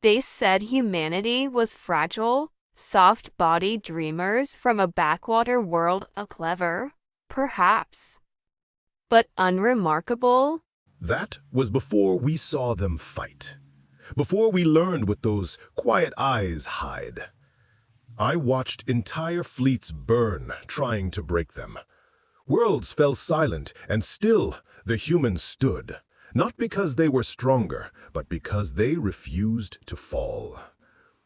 They said humanity was fragile, soft-bodied dreamers from a backwater world, clever, perhaps, but unremarkable. That was before we saw them fight, before we learned what those quiet eyes hide. I watched entire fleets burn, trying to break them. Worlds fell silent, and still the humans stood, not because they were stronger, but because they refused to fall.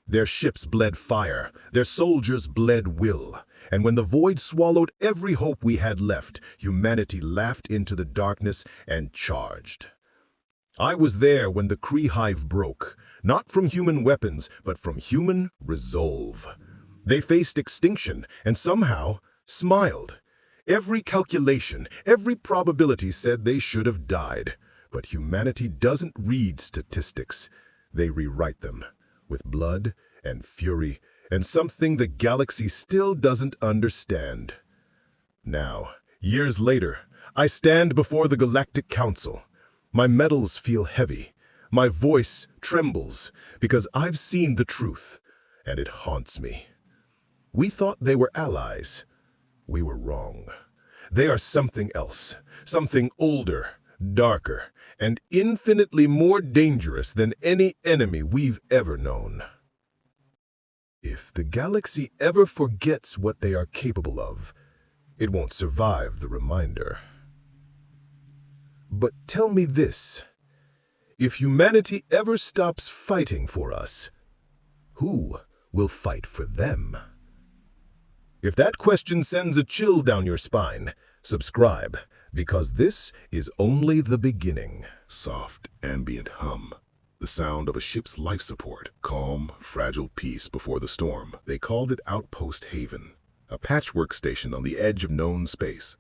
Their ships bled fire, their soldiers bled will, and when the void swallowed every hope we had left, humanity laughed into the darkness and charged. I was there when the Crehive broke, not from human weapons, but from human resolve. They faced extinction and somehow smiled. Every calculation, every probability said they should have died. But humanity doesn't read statistics. They rewrite them with blood and fury and something the galaxy still doesn't understand. Now, years later, I stand before the Galactic Council. My metals feel heavy. My voice trembles because I've seen the truth, and it haunts me. We thought they were allies. We were wrong. They are something else, something older, darker, and infinitely more dangerous than any enemy we've ever known. If the galaxy ever forgets what they are capable of, it won't survive the reminder. But tell me this, if humanity ever stops fighting for us, who will fight for them? If that question sends a chill down your spine, subscribe, because this is only the beginning. Soft, ambient hum. The sound of a ship's life support. Calm, fragile peace before the storm. They called it Outpost Haven, a patchwork station on the edge of known space.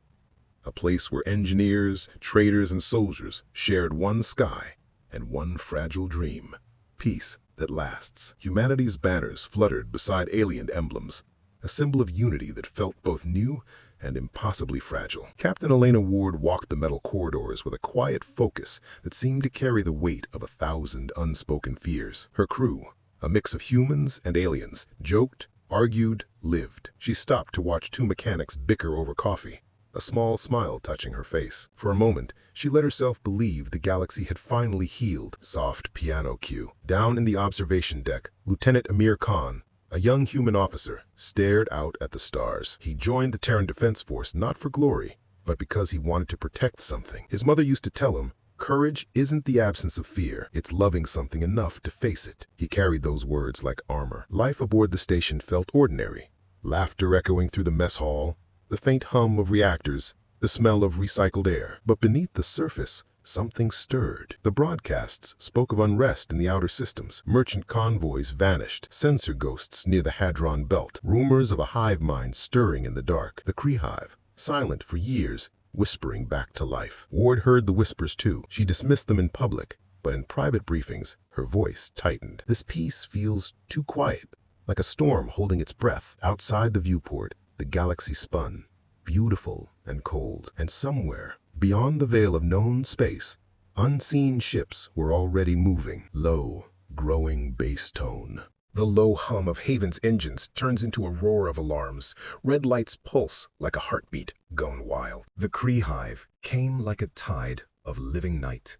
A place where engineers, traders, and soldiers shared one sky and one fragile dream. Peace that lasts. Humanity's banners fluttered beside alien emblems, a symbol of unity that felt both new and impossibly fragile. Captain Elena Ward walked the metal corridors with a quiet focus that seemed to carry the weight of 1,000 unspoken fears. Her crew, a mix of humans and aliens, joked, argued, lived. She stopped to watch two mechanics bicker over coffee, a small smile touching her face. For a moment, she let herself believe the galaxy had finally healed. Soft piano cue. Down in the observation deck, Lieutenant Amir Khan, a young human officer, stared out at the stars. He joined the Terran Defense Force not for glory, but because he wanted to protect something. His mother used to tell him, courage isn't the absence of fear, it's loving something enough to face it. He carried those words like armor. Life aboard the station felt ordinary. Laughter echoing through the mess hall, the faint hum of reactors, the smell of recycled air. But beneath the surface, something stirred. The broadcasts spoke of unrest in the outer systems. Merchant convoys vanished, sensor ghosts near the Hadron Belt, rumors of a hive mind stirring in the dark. The Crehive, silent for years, whispering back to life. Ward heard the whispers too. She dismissed them in public, but in private briefings, her voice tightened. This peace feels too quiet, like a storm holding its breath. Outside the viewport, the galaxy spun, beautiful and cold, and somewhere beyond the veil of known space, unseen ships were already moving. Low, growing bass tone. The low hum of Haven's engines turns into a roar of alarms. Red lights pulse like a heartbeat gone wild. The Crehive came like a tide of living night.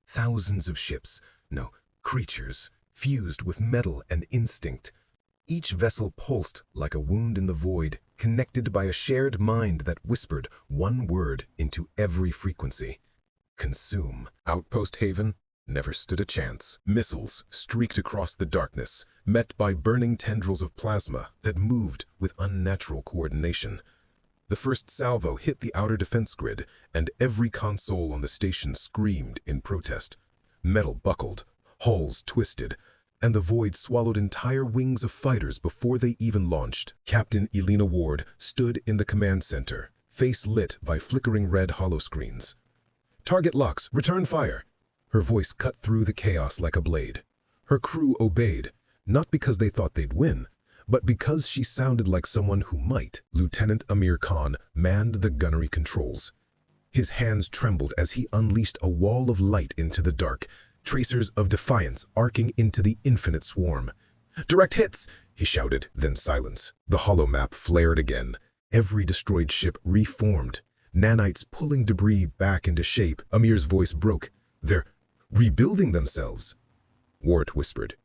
Thousands of ships, no, creatures, fused with metal and instinct. Each vessel pulsed like a wound in the void, connected by a shared mind that whispered one word into every frequency. Consume. Outpost Haven never stood a chance. Missiles streaked across the darkness, met by burning tendrils of plasma that moved with unnatural coordination. The first salvo hit the outer defense grid, and every console on the station screamed in protest. Metal buckled, hulls twisted, and the void swallowed entire wings of fighters before they even launched. Captain Elena Ward stood in the command center, face lit by flickering red holoscreens. Target locks, return fire. Her voice cut through the chaos like a blade. Her crew obeyed, not because they thought they'd win, but because she sounded like someone who might. Lieutenant Amir Khan manned the gunnery controls. His hands trembled as he unleashed a wall of light into the dark, tracers of defiance arcing into the infinite swarm. "Direct hits!" he shouted, then silence. The hollow map flared again. Every destroyed ship reformed, nanites pulling debris back into shape. Amir's voice broke. "They're rebuilding themselves," Ward whispered.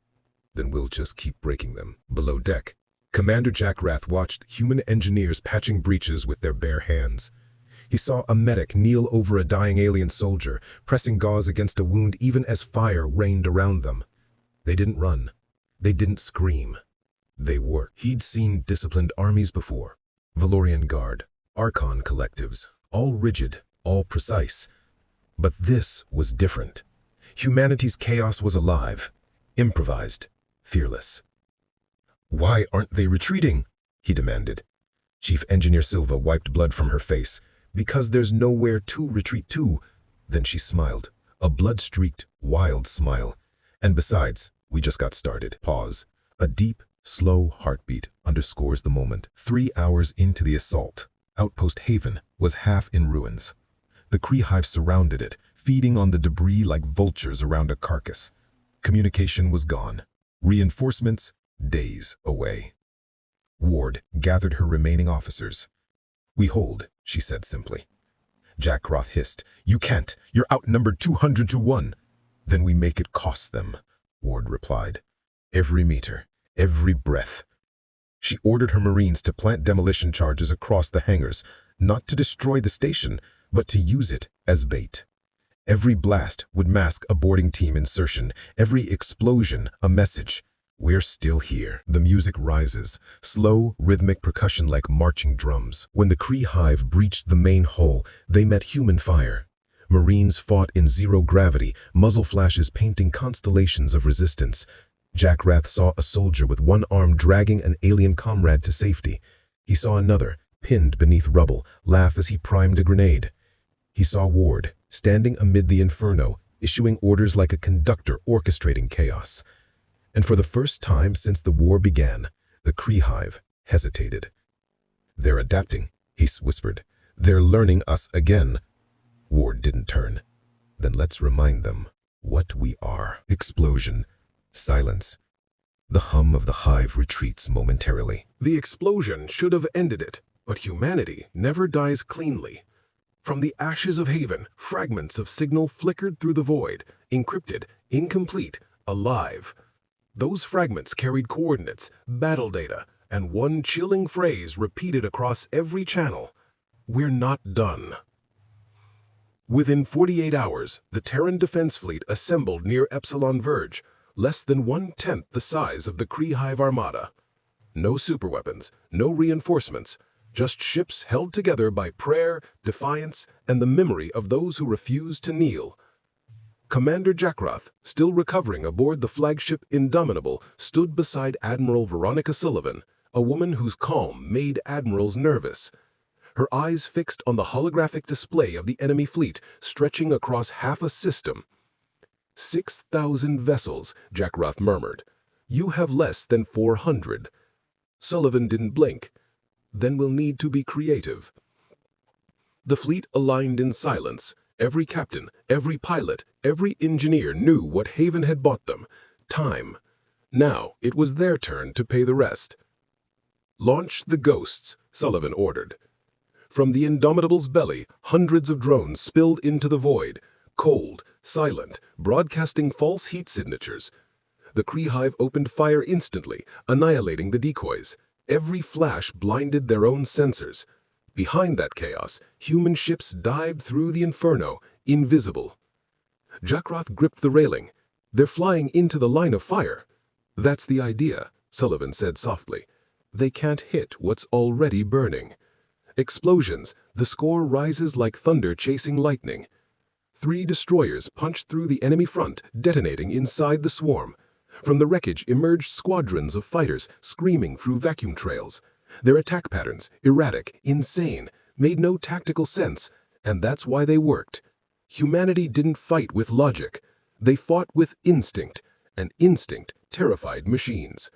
"Then we'll just keep breaking them." Below deck, Commander Jackrath watched human engineers patching breaches with their bare hands. He saw a medic kneel over a dying alien soldier, pressing gauze against a wound even as fire rained around them. They didn't run. They didn't scream. They worked. He'd seen disciplined armies before. Valorian Guard, Archon collectives, all rigid, all precise. But this was different. Humanity's chaos was alive, improvised, fearless. "Why aren't they retreating?" he demanded. Chief Engineer Silva wiped blood from her face. "Because there's nowhere to retreat to." Then she smiled, a blood-streaked, wild smile. "And besides, we just got started." Pause. A deep, slow heartbeat underscores the moment. 3 hours into the assault, Outpost Haven was half in ruins. The Crehive surrounded it, feeding on the debris like vultures around a carcass. Communication was gone. Reinforcements, days away. Ward gathered her remaining officers. "We hold," she said simply. Jackrath hissed. "You can't. You're outnumbered 200 to 1. "Then we make it cost them," Ward replied. "Every meter, every breath." She ordered her Marines to plant demolition charges across the hangars, not to destroy the station, but to use it as bait. Every blast would mask a boarding team insertion, every explosion a message. "We're still here." The music rises, slow, rhythmic percussion like marching drums. When the Crehive breached the main hull, they met human fire. Marines fought in zero gravity, muzzle flashes painting constellations of resistance. Jackrath saw a soldier with one arm dragging an alien comrade to safety. He saw another, pinned beneath rubble, laugh as he primed a grenade. He saw Ward, standing amid the inferno, issuing orders like a conductor orchestrating chaos. And for the first time since the war began, the Crehive hesitated. "They're adapting," he whispered. "They're learning us again." Ward didn't turn. "Then let's remind them what we are." Explosion. Silence. The hum of the hive retreats momentarily. The explosion should have ended it, but humanity never dies cleanly. From the ashes of Haven, fragments of signal flickered through the void, encrypted, incomplete, alive. Those fragments carried coordinates, battle data, and one chilling phrase repeated across every channel: "We're not done." Within 48 hours, the Terran Defense Fleet assembled near Epsilon Verge, less than 1/10 the size of the Crehive Armada. No superweapons, no reinforcements, just ships held together by prayer, defiance, and the memory of those who refused to kneel. Commander Jackrath, still recovering aboard the flagship Indomitable, stood beside Admiral Veronica Sullivan, a woman whose calm made admirals nervous. Her eyes fixed on the holographic display of the enemy fleet, stretching across half a system. 6,000 vessels, Jackrath murmured. "You have less than 400. Sullivan didn't blink. "Then we'll need to be creative." The fleet aligned in silence. Every captain, every pilot, every engineer knew what Haven had bought them: time. Now it was their turn to pay the rest. "Launch the Ghosts," Sullivan ordered. From the Indomitable's belly, hundreds of drones spilled into the void, cold, silent, broadcasting false heat signatures. The Crehive opened fire instantly, annihilating the decoys. Every flash blinded their own sensors. Behind that chaos, human ships dived through the inferno, invisible. Jackrath gripped the railing. "They're flying into the line of fire." "That's the idea," Sullivan said softly. "They can't hit what's already burning." Explosions. The score rises like thunder chasing lightning. 3 destroyers punched through the enemy front, detonating inside the swarm. From the wreckage emerged squadrons of fighters, screaming through vacuum trails. Their attack patterns, erratic, insane, made no tactical sense, and that's why they worked. Humanity didn't fight with logic. They fought with instinct, and instinct terrified machines.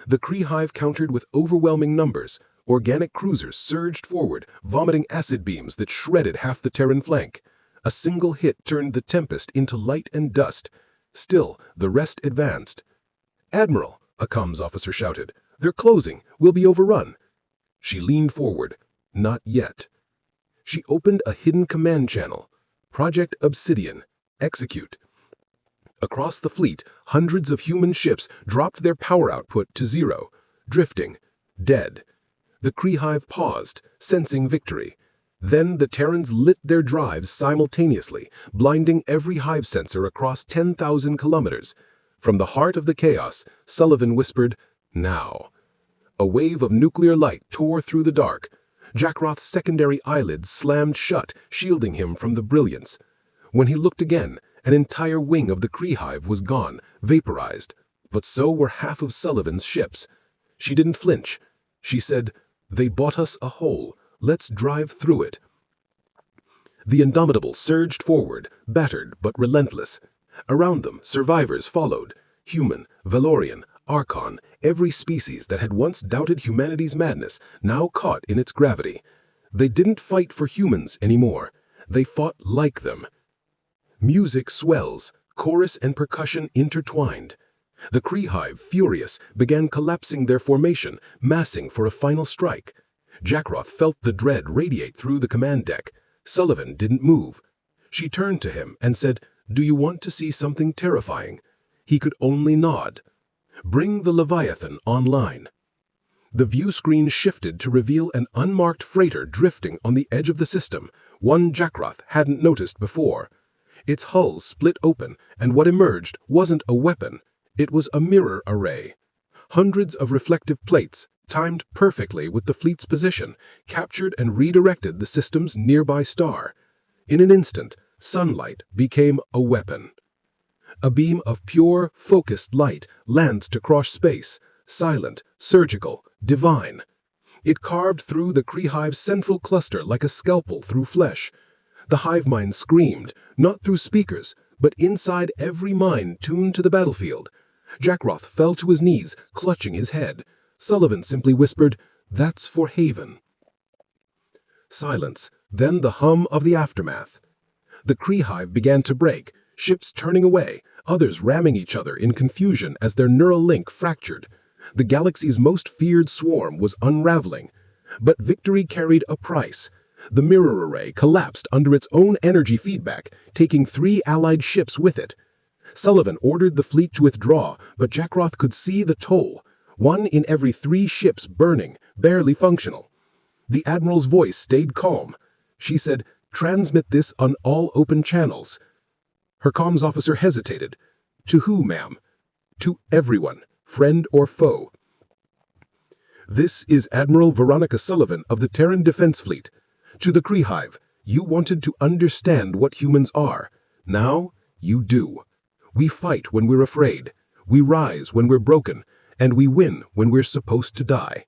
The Crehive countered with overwhelming numbers. Organic cruisers surged forward, vomiting acid beams that shredded half the Terran flank. A single hit turned the Tempest into light and dust. Still, the rest advanced. "Admiral," a comms officer shouted, "they're closing. We'll be overrun." She leaned forward. Not yet. She opened a hidden command channel. Project Obsidian. Execute. Across the fleet, hundreds of human ships dropped their power output to zero, drifting, dead. The Crehive paused, sensing victory. Then the Terrans lit their drives simultaneously, blinding every hive sensor across 10,000 kilometers. From the heart of the chaos, Sullivan whispered, "Now." A wave of nuclear light tore through the dark. Jackroth's secondary eyelids slammed shut, shielding him from the brilliance. When he looked again, an entire wing of the Crehive was gone, vaporized. But so were half of Sullivan's ships. She didn't flinch. She said, "They bought us a hole. Let's drive through it." The Indomitable surged forward, battered but relentless. Around them, survivors followed. Human, Valorian, Archon, every species that had once doubted humanity's madness, now caught in its gravity. They didn't fight for humans anymore. They fought like them. Music swells, chorus and percussion intertwined. The Crehive, furious, began collapsing their formation, massing for a final strike. Jackroth felt the dread radiate through the command deck. Sullivan didn't move. She turned to him and said, "Do you want to see something terrifying?" He could only nod. "Bring the Leviathan online." The view screen shifted to reveal an unmarked freighter drifting on the edge of the system, one Jackroth hadn't noticed before. Its hull split open, and what emerged wasn't a weapon. It was a mirror array. Hundreds of reflective plates, timed perfectly with the fleet's position, captured and redirected the system's nearby star. In an instant, sunlight became a weapon. A beam of pure, focused light lands to cross space, silent, surgical, divine. It carved through the Crehive's central cluster like a scalpel through flesh. The hive mind screamed, not through speakers, but inside every mind tuned to the battlefield. Jackroth fell to his knees, clutching his head. Sullivan simply whispered, "That's for Haven." Silence, then the hum of the aftermath. The Crehive began to break, ships turning away, others ramming each other in confusion as their neural link fractured. The galaxy's most feared swarm was unraveling. But victory carried a price. The mirror array collapsed under its own energy feedback, taking 3 allied ships with it. Sullivan ordered the fleet to withdraw, but Jackroth could see the toll. 1 in every 3 ships burning, barely functional. The Admiral's voice stayed calm. She said, "Transmit this on all open channels." Her comms officer hesitated. "To who, ma'am?" "To everyone, friend or foe." "This is Admiral Veronica Sullivan of the Terran Defense Fleet. To the Crehive, you wanted to understand what humans are. Now, you do. We fight when we're afraid. We rise when we're broken. And we win when we're supposed to die.